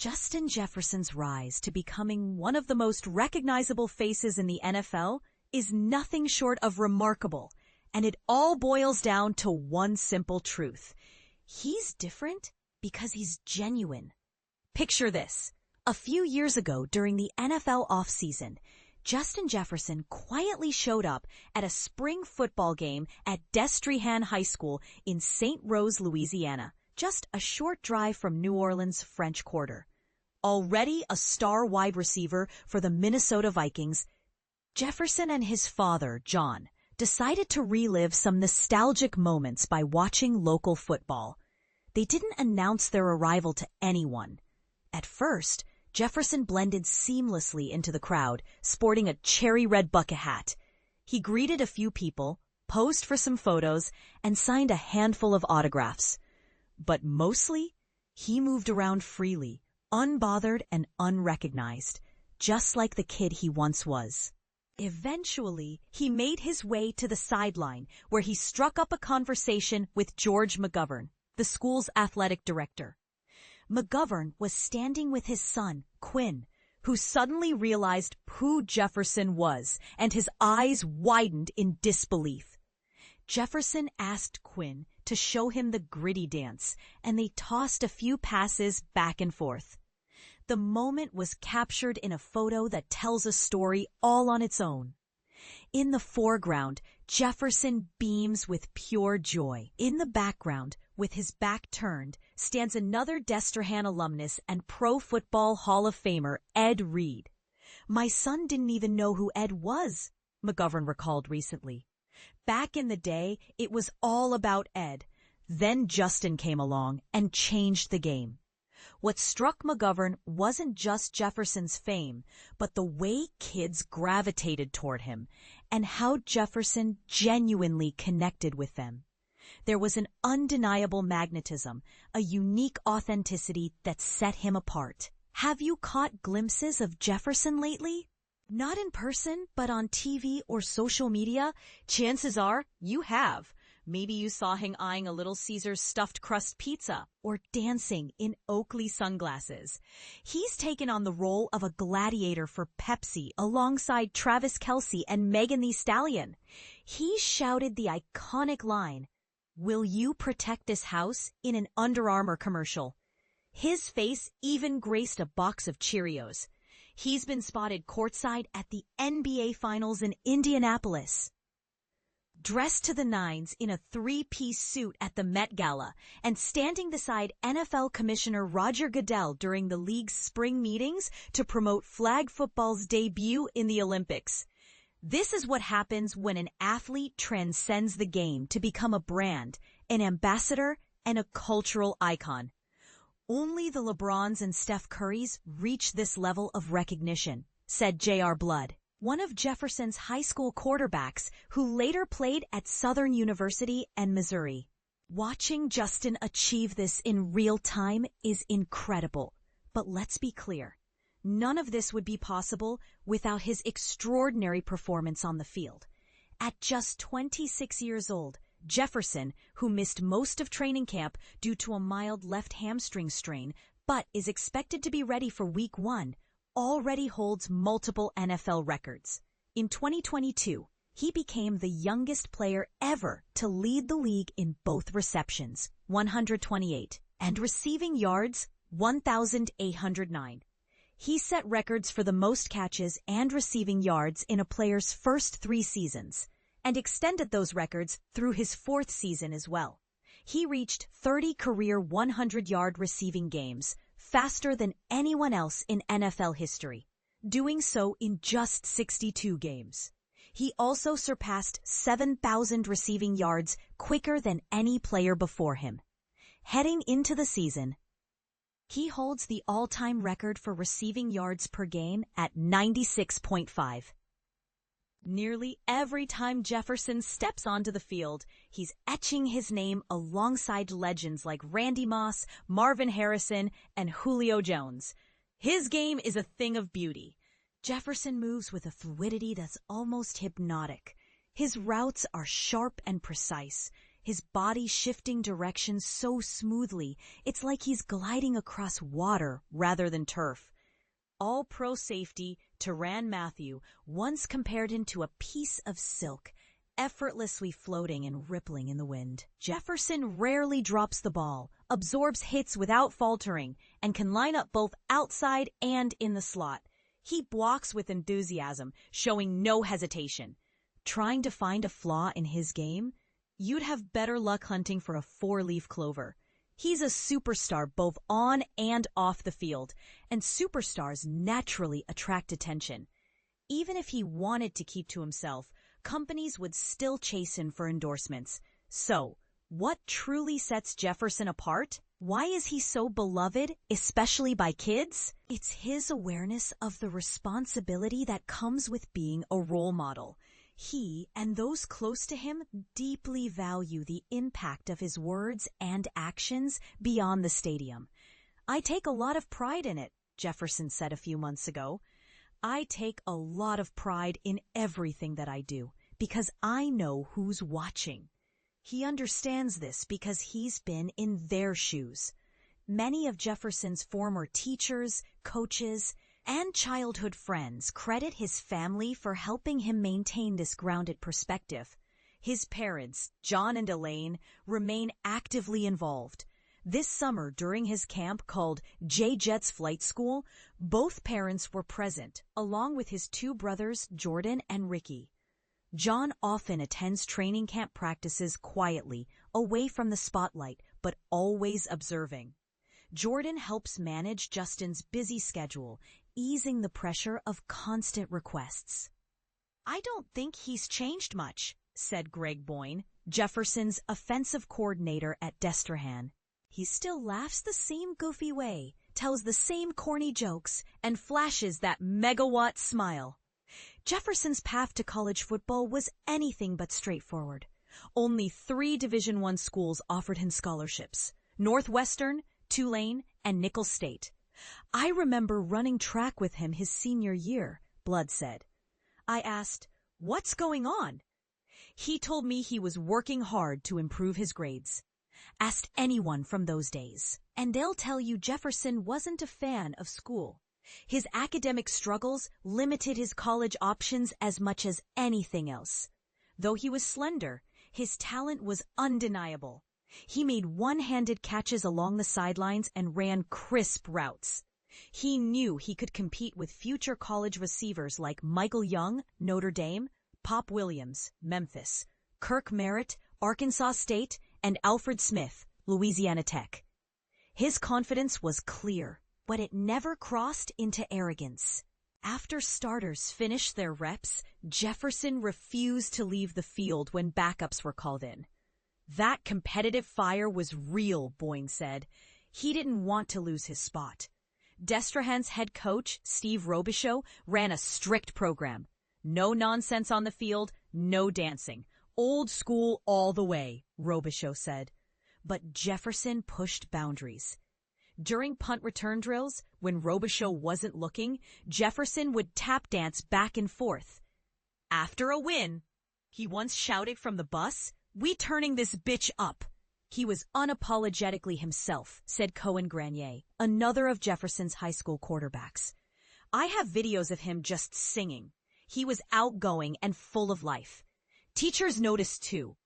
Justin Jefferson's rise to becoming one of the most recognizable faces in the NFL is nothing short of remarkable, and it all boils down to one simple truth. He's different because he's genuine. Picture this. A few years ago during the NFL offseason, Justin Jefferson quietly showed up at a spring football game at Destrehan High School in St. Rose, Louisiana, just a short drive from New Orleans' French Quarter. Already a star wide receiver for the Minnesota Vikings, Jefferson and his father, John, decided to relive some nostalgic moments by watching local football. They didn't announce their arrival to anyone. At first, Jefferson blended seamlessly into the crowd, sporting a cherry red bucket hat. He greeted a few people, posed for some photos, and signed a handful of autographs. But mostly, he moved around freely, unbothered and unrecognized, just like the kid he once was. Eventually, he made his way to the sideline, where he struck up a conversation with George McGovern, the school's athletic director. McGovern was standing with his son, Quinn, who suddenly realized who Jefferson was, and his eyes widened in disbelief. Jefferson asked Quinn to show him the gritty dance, and they tossed a few passes back and forth. The moment was captured in a photo that tells a story all on its own. In the foreground, Jefferson beams with pure joy. In the background, with his back turned, stands another Destrehan alumnus and Pro Football Hall of Famer, Ed Reed. "My son didn't even know who Ed was," McGovern recalled recently. "Back in the day, it was all about Ed. Then Justin came along and changed the game." What struck McGovern wasn't just Jefferson's fame, but the way kids gravitated toward him and how Jefferson genuinely connected with them. There was an undeniable magnetism, a unique authenticity that set him apart. Have you caught glimpses of Jefferson lately? Not in person, but on TV or social media? Chances are you have. Maybe you saw him eyeing a Little Caesars stuffed crust pizza or dancing in Oakley sunglasses. He's taken on the role of a gladiator for Pepsi alongside Travis Kelce and Megan Thee Stallion. He shouted the iconic line, "Will you protect this house?" in an Under Armour commercial. His face even graced a box of Cheerios. He's been spotted courtside at the NBA Finals in Indianapolis, dressed to the nines in a three-piece suit at the Met Gala, and standing beside NFL Commissioner Roger Goodell during the league's spring meetings to promote flag football's debut in the Olympics. This is what happens when an athlete transcends the game to become a brand, an ambassador, and a cultural icon. Only the LeBrons and Steph Currys reach this level of recognition, said J.R. Blood, one of Jefferson's high school quarterbacks who later played at Southern University and Missouri. Watching Justin achieve this in real time is incredible. But let's be clear, none of this would be possible without his extraordinary performance on the field. At just 26 years old, Jefferson, who missed most of training camp due to a mild left hamstring strain, but is expected to be ready for Week 1, already holds multiple NFL records. In 2022, he became the youngest player ever to lead the league in both receptions, 128, and receiving yards, 1,809. He set records for the most catches and receiving yards in a player's first 3 seasons, and extended those records through his 4th season as well. He reached 30 career 100-yard receiving games, faster than anyone else in NFL history, doing so in just 62 games. He also surpassed 7,000 receiving yards quicker than any player before him. Heading into the season, he holds the all-time record for receiving yards per game at 96.5. Nearly every time Jefferson steps onto the field, he's etching his name alongside legends like Randy Moss, Marvin Harrison, and Julio Jones. His game is a thing of beauty. Jefferson moves with a fluidity that's almost hypnotic. His routes are sharp and precise. his body shifting direction so smoothly, it's like he's gliding across water rather than turf. All-pro safety Tyrann Mathieu once compared him to a piece of silk, effortlessly floating and rippling in the wind. Jefferson rarely drops the ball, absorbs hits without faltering, and can line up both outside and in the slot. He blocks with enthusiasm, showing no hesitation. Trying to find a flaw in his game? You'd have better luck hunting for a four-leaf clover. He's a superstar both on and off the field, and superstars naturally attract attention. Even if he wanted to keep to himself, companies would still chase him for endorsements. So, what truly sets Jefferson apart? Why is he so beloved, especially by kids? It's his awareness of the responsibility that comes with being a role model. He and those close to him deeply value the impact of his words and actions beyond the stadium. I take a lot of pride in it, Jefferson said a few months ago. I take a lot of pride in everything that I do because I know who's watching. He understands this because he's been in their shoes. Many of Jefferson's former teachers, coaches, and childhood friends credit his family for helping him maintain this grounded perspective. His parents, John and Elaine, remain actively involved. This summer, during his camp called J-Jet's Flight School, both parents were present, along with his two brothers, Jordan and Ricky. John often attends training camp practices quietly, away from the spotlight, but always observing. Jordan helps manage Justin's busy schedule, easing the pressure of constant requests. "I don't think he's changed much," said Greg Boyne, Jefferson's offensive coordinator at Destrehan. "He still laughs the same goofy way, tells the same corny jokes, and flashes that megawatt smile." Jefferson's path to college football was anything but straightforward. Only 3 Division I schools offered him scholarships: Northwestern, Tulane, and Nicholls State. "I remember running track with him his senior year," Blood said. I asked, "What's going on?" He told me he was working hard to improve his grades. Ask anyone from those days, and they'll tell you Jefferson wasn't a fan of school. His academic struggles limited his college options as much as anything else. Though he was slender, his talent was undeniable. He made one-handed catches along the sidelines and ran crisp routes. He knew he could compete with future college receivers like Michael Young, Notre Dame, Pop Williams, Memphis, Kirk Merritt, Arkansas State, and Alfred Smith, Louisiana Tech. His confidence was clear, but it never crossed into arrogance. After starters finished their reps, Jefferson refused to leave the field when backups were called in. That competitive fire was real, Boyne said. He didn't want to lose his spot. Destrehan's head coach, Steve Robichaux, ran a strict program. No nonsense on the field, no dancing. Old school all the way, Robichaux said. But Jefferson pushed boundaries. During punt return drills, when Robichaux wasn't looking, Jefferson would tap dance back and forth. "After a win," he once shouted from the bus, "we turning this bitch up." He was unapologetically himself, said Cohen Grenier, another of Jefferson's high school quarterbacks. "I have videos of him just singing. He was outgoing and full of life." Teachers noticed too.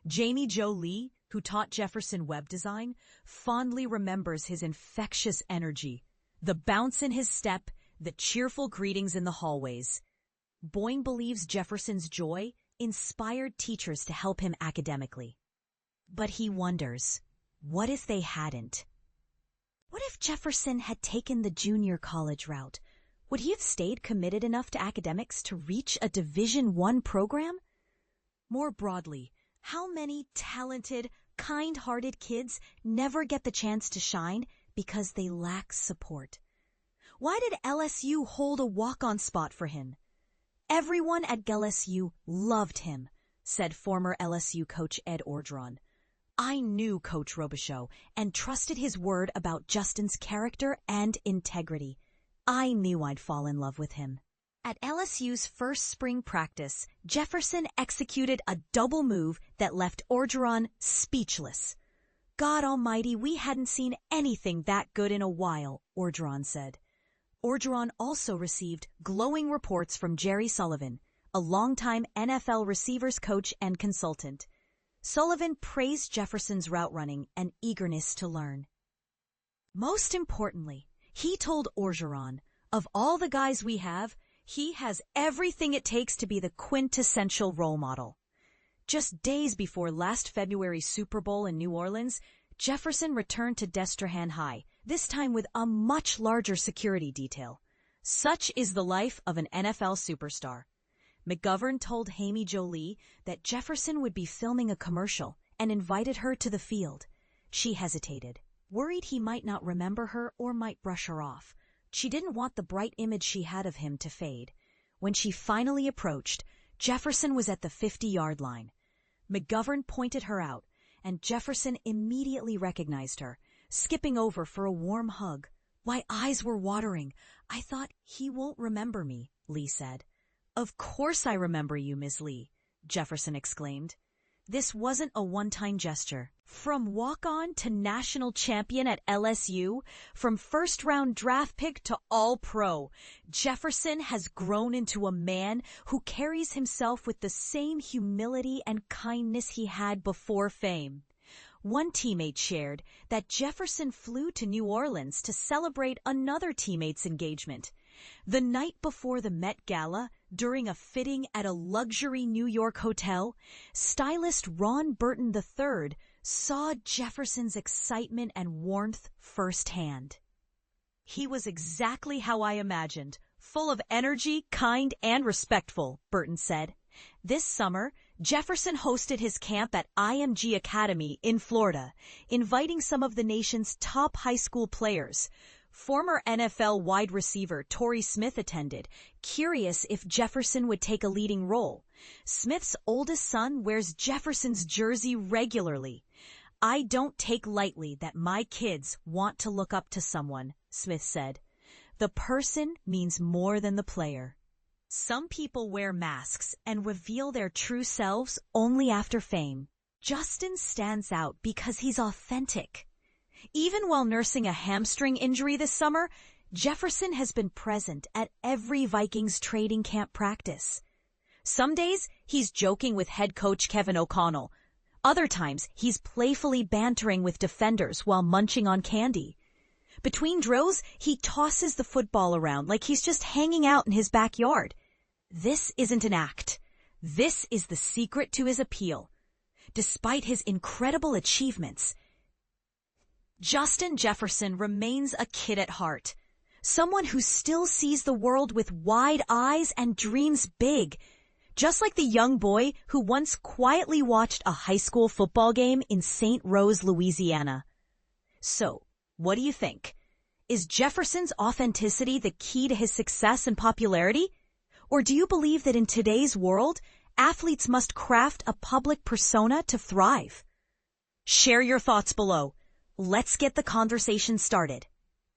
Jamie Jo Lee, who taught Jefferson web design, fondly remembers his infectious energy, the bounce in his step, the cheerful greetings in the hallways. Boyne believes Jefferson's joy inspired teachers to help him academically. But he wonders, what if they hadn't? What if Jefferson had taken the junior college route? Would he have stayed committed enough to academics to reach a Division I program? More broadly, how many talented, kind-hearted kids never get the chance to shine because they lack support? Why did LSU hold a walk-on spot for him? "Everyone at LSU loved him," said former LSU coach Ed Orgeron. "I knew Coach Robichaux and trusted his word about Justin's character and integrity. I knew I'd fall in love with him." At LSU's first spring practice, Jefferson executed a double move that left Orgeron speechless. "God almighty, we hadn't seen anything that good in a while," Orgeron said. Orgeron also received glowing reports from Jerry Sullivan, a longtime NFL receivers coach and consultant. Sullivan praised Jefferson's route running and eagerness to learn. Most importantly, he told Orgeron, "Of all the guys we have, he has everything it takes to be the quintessential role model." Just days before last February's Super Bowl in New Orleans, Jefferson returned to Destrehan High, this time with a much larger security detail. Such is the life of an NFL superstar. McGovern told Hamie Jolie that Jefferson would be filming a commercial and invited her to the field. She hesitated, worried he might not remember her or might brush her off. She didn't want the bright image she had of him to fade. When she finally approached, Jefferson was at the 50-yard line. McGovern pointed her out, and Jefferson immediately recognized her, skipping over for a warm hug. "My eyes were watering. I thought, he won't remember me," Lee said. "Of course I remember you, Miss Lee," Jefferson exclaimed. This wasn't a one-time gesture. From walk-on to national champion at LSU, from first-round draft pick to all-pro, Jefferson has grown into a man who carries himself with the same humility and kindness he had before fame. One teammate shared that Jefferson flew to New Orleans to celebrate another teammate's engagement. The night before the Met Gala, during a fitting at a luxury New York hotel, stylist Ron Burton III saw Jefferson's excitement and warmth firsthand. "He was exactly how I imagined, full of energy, kind, and respectful," Burton said. This summer, Jefferson hosted his camp at IMG Academy in Florida, inviting some of the nation's top high school players. Former NFL wide receiver Torrey Smith attended, curious if Jefferson would take a leading role. Smith's oldest son wears Jefferson's jersey regularly. "I don't take lightly that my kids want to look up to someone," Smith said. "The person means more than the player." Some people wear masks and reveal their true selves only after fame. Justin stands out because he's authentic. Even while nursing a hamstring injury this summer, Jefferson has been present at every Vikings trading camp practice. Some days, he's joking with head coach Kevin O'Connell. Other times, he's playfully bantering with defenders while munching on candy. Between drills, he tosses the football around like he's just hanging out in his backyard. This isn't an act. This is the secret to his appeal. Despite his incredible achievements, Justin Jefferson remains a kid at heart, someone who still sees the world with wide eyes and dreams big, just like the young boy who once quietly watched a high school football game in St. Rose, Louisiana. So, what do you think? Is Jefferson's authenticity the key to his success and popularity? Or do you believe that in today's world, athletes must craft a public persona to thrive? Share your thoughts below. Let's get the conversation started.